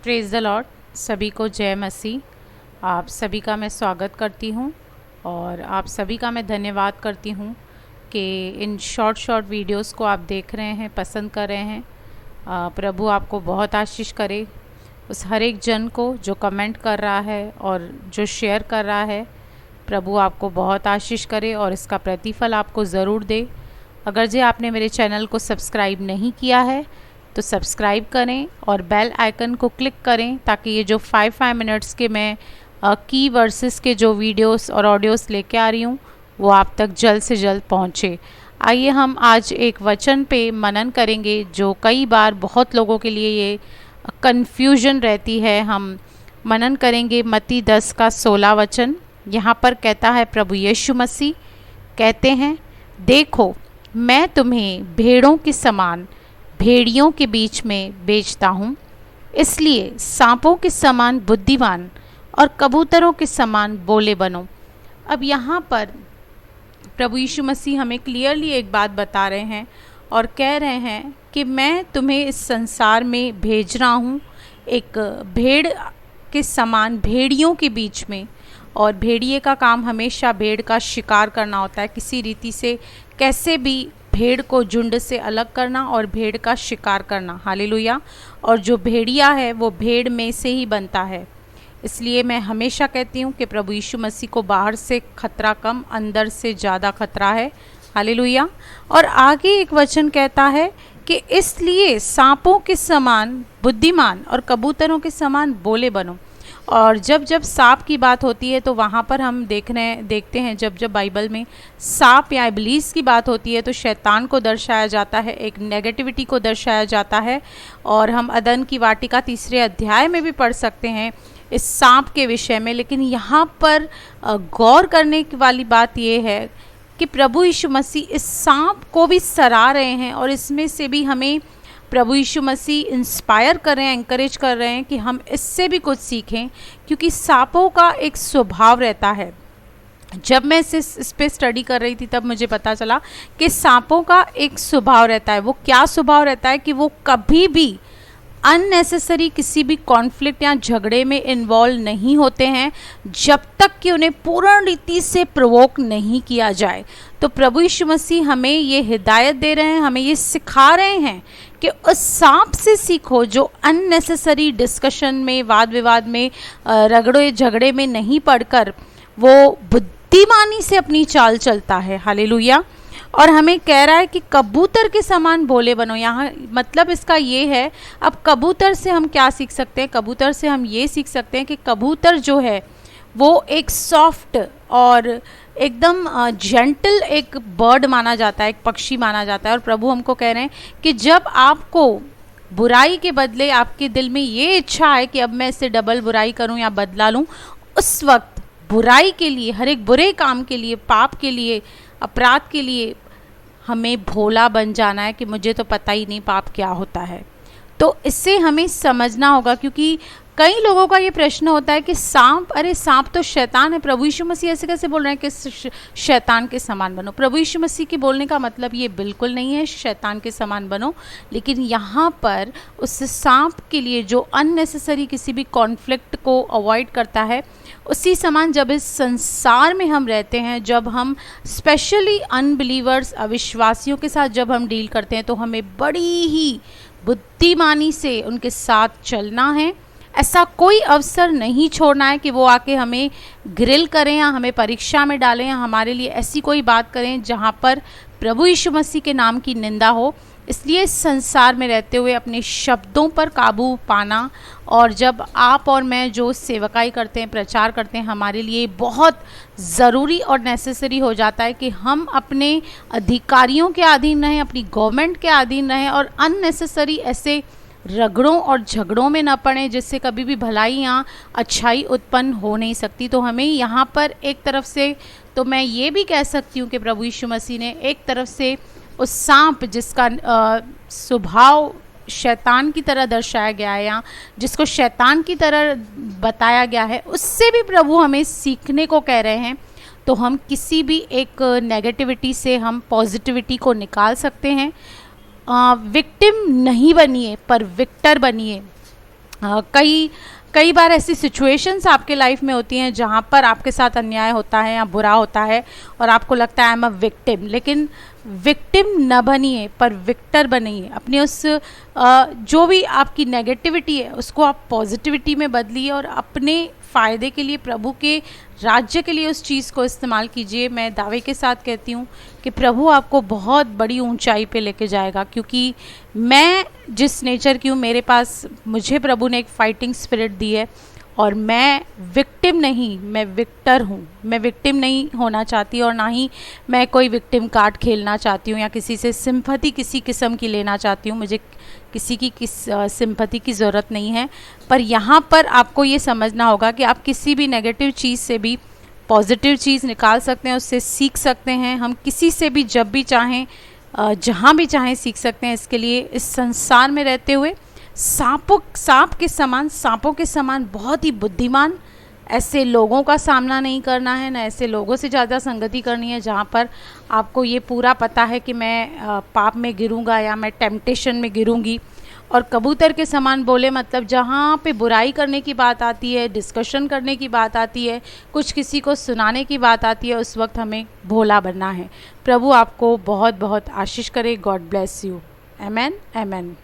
Praise the Lord. सभी को जय मसीह। आप सभी का मैं स्वागत करती हूँ और आप सभी का मैं धन्यवाद करती हूँ कि इन शॉर्ट वीडियोस को आप देख रहे हैं, पसंद कर रहे हैं। प्रभु आपको बहुत आशीष करे। उस हर एक जन को जो कमेंट कर रहा है और जो शेयर कर रहा है, प्रभु आपको बहुत आशीष करे और इसका प्रतिफल आपको ज़रूर दे। अगर जे आपने मेरे चैनल को सब्सक्राइब नहीं किया है तो सब्सक्राइब करें और बेल आइकन को क्लिक करें ताकि ये जो 5 मिनट्स के मैं की वर्सेस के जो वीडियोस और ऑडियोस लेके आ रही हूँ वो आप तक जल्द से जल्द पहुँचे। आइए हम आज एक वचन पे मनन करेंगे जो कई बार बहुत लोगों के लिए ये कन्फ्यूजन रहती है। हम मनन करेंगे मत्ती 10 का 16 वचन। यहाँ पर कहता है, प्रभु यीशु मसीह कहते हैं, देखो मैं तुम्हें भेड़ों के समान भेड़ियों के बीच में बेचता हूँ, इसलिए सांपों के समान बुद्धिमान और कबूतरों के समान बोले बनो। अब यहाँ पर प्रभु यीशु मसीह हमें क्लियरली एक बात बता रहे हैं और कह रहे हैं कि मैं तुम्हें इस संसार में भेज रहा हूँ एक भेड़ के समान भेड़ियों के बीच में। और भेड़िए का काम हमेशा भेड़ का शिकार करना होता है, किसी रीति से कैसे भी भेड़ को झुंड से अलग करना और भेड़ का शिकार करना। हालेलुया। और जो भेड़िया है वो भेड़ में से ही बनता है। इसलिए मैं हमेशा कहती हूँ कि प्रभु यीशु मसीह को बाहर से खतरा कम, अंदर से ज़्यादा खतरा है। हालेलुया। और आगे एक वचन कहता है कि इसलिए सांपों के समान बुद्धिमान और कबूतरों के समान बोले बनो। और जब जब सांप की बात होती है तो वहाँ पर हम देखते हैं जब जब बाइबल में सांप या इब्लीस की बात होती है तो शैतान को दर्शाया जाता है, एक नेगेटिविटी को दर्शाया जाता है। और हम अदन की वाटिका 3 अध्याय में भी पढ़ सकते हैं इस सांप के विषय में। लेकिन यहाँ पर गौर करने वाली बात ये है कि प्रभु यीशु मसीह इस सांप को भी सराह रहे हैं और इसमें से भी हमें प्रभु यीशु मसीह इंस्पायर कर रहे हैं, एंकरेज कर रहे हैं कि हम इससे भी कुछ सीखें, क्योंकि सांपों का एक स्वभाव रहता है। जब मैं इस पे स्टडी कर रही थी तब मुझे पता चला कि सांपों का एक स्वभाव रहता है। वो क्या स्वभाव रहता है कि वो कभी भी अननेसेसरी किसी भी कॉन्फ्लिक्ट या झगड़े में इन्वॉल्व नहीं होते हैं जब तक कि उन्हें पूर्ण रीति से प्रोवोक नहीं किया जाए। तो प्रभु यीशु मसीह हमें ये हिदायत दे रहे हैं, हमें ये सिखा रहे हैं कि उस सांप से सीखो जो अननेसेसरी डिस्कशन में, वाद विवाद में, रगड़े झगड़े में नहीं पड़कर वो बुद्धिमानी से अपनी चाल चलता है। हालेलुया। और हमें कह रहा है कि कबूतर के समान बोले बनो। यहाँ मतलब इसका ये है, अब कबूतर से हम क्या सीख सकते हैं? कबूतर से हम ये सीख सकते हैं कि कबूतर जो है वो एक सॉफ्ट और एकदम जेंटल एक बर्ड माना जाता है, एक पक्षी माना जाता है। और प्रभु हमको कह रहे हैं कि जब आपको बुराई के बदले आपके दिल में ये इच्छा है कि अब मैं इससे डबल बुराई करूं या बदला लूं, उस वक्त बुराई के लिए, हर एक बुरे काम के लिए, पाप के लिए, अपराध के लिए हमें भोला बन जाना है कि मुझे तो पता ही नहीं पाप क्या होता है। तो इससे हमें समझना होगा, क्योंकि कई लोगों का ये प्रश्न होता है कि सांप, अरे सांप तो शैतान है, प्रभु यीशु मसीह ऐसे कैसे बोल रहे हैं कि शैतान के समान बनो। प्रभु यीशु मसीह की बोलने का मतलब ये बिल्कुल नहीं है शैतान के समान बनो, लेकिन यहाँ पर उस सांप के लिए जो अननेसेसरी किसी भी कॉन्फ्लिक्ट को अवॉइड करता है, उसी समान जब इस संसार में हम रहते हैं, जब हम स्पेशली अनबिलीवर्स, अविश्वासियों के साथ जब हम डील करते हैं, तो हमें बड़ी ही बुद्धिमानी से उनके साथ चलना है। ऐसा कोई अवसर नहीं छोड़ना है कि वो आके हमें ग्रिल करें या हमें परीक्षा में डालें या हमारे लिए ऐसी कोई बात करें जहाँ पर प्रभु यीशु मसीह के नाम की निंदा हो। इसलिए इस संसार में रहते हुए अपने शब्दों पर काबू पाना, और जब आप और मैं जो सेवकाई करते हैं, प्रचार करते हैं, हमारे लिए बहुत ज़रूरी और नेसेसरी हो जाता है कि हम अपने अधिकारियों के अधीन रहें, अपनी गवर्नमेंट के अधीन रहें और अननेसेसरी ऐसे रगड़ों और झगड़ों में न पड़े जिससे कभी भी भलाई या अच्छाई उत्पन्न हो नहीं सकती। तो हमें यहाँ पर एक तरफ से तो मैं ये भी कह सकती हूँ कि प्रभु यीशु मसीह ने एक तरफ से उस सांप जिसका स्वभाव शैतान की तरह दर्शाया गया है या जिसको शैतान की तरह बताया गया है, उससे भी प्रभु हमें सीखने को कह रहे हैं। तो हम किसी भी एक नेगेटिविटी से हम पॉजिटिविटी को निकाल सकते हैं। विक्टिम नहीं बनिए पर विक्टर बनिए। कई कई बार ऐसी सिचुएशंस आपके लाइफ में होती हैं जहाँ पर आपके साथ अन्याय होता है या बुरा होता है और आपको लगता है आई एम अ विक्टिम, लेकिन विक्टिम न बनिए पर विक्टर बनिए। अपनी उस जो भी आपकी नेगेटिविटी है उसको आप पॉजिटिविटी में बदलिए और अपने फ़ायदे के लिए, प्रभु के राज्य के लिए उस चीज़ को इस्तेमाल कीजिए। मैं दावे के साथ कहती हूँ कि प्रभु आपको बहुत बड़ी ऊंचाई पे लेके जाएगा, क्योंकि मैं जिस नेचर की हूँ, मेरे पास, मुझे प्रभु ने एक फाइटिंग स्पिरिट दी है और मैं विक्टिम नहीं, मैं विक्टर हूँ। मैं विक्टिम नहीं होना चाहती और ना ही मैं कोई विक्टिम कार्ड खेलना चाहती हूँ या किसी से सिंपैथी किसी किस्म की लेना चाहती हूँ। मुझे किसी की सिंपैथी की ज़रूरत नहीं है। पर यहाँ पर आपको ये समझना होगा कि आप किसी भी नेगेटिव चीज़ से भी पॉजिटिव चीज़ निकाल सकते हैं, उससे सीख सकते हैं। हम किसी से भी जब भी चाहें, जहाँ भी चाहें सीख सकते हैं। इसके लिए इस संसार में रहते हुए सांप के समान बहुत ही बुद्धिमान ऐसे लोगों का सामना नहीं करना है, ना ऐसे लोगों से ज़्यादा संगति करनी है जहाँ पर आपको ये पूरा पता है कि मैं पाप में गिरूंगा या मैं टेम्पटेशन में गिरूंगी। और कबूतर के समान बोले मतलब जहाँ पे बुराई करने की बात आती है, डिस्कशन करने की बात आती है, कुछ किसी को सुनाने की बात आती है, उस वक्त हमें भोला बनना है। प्रभु आपको बहुत बहुत आशीष करे। God bless you. Amen, amen.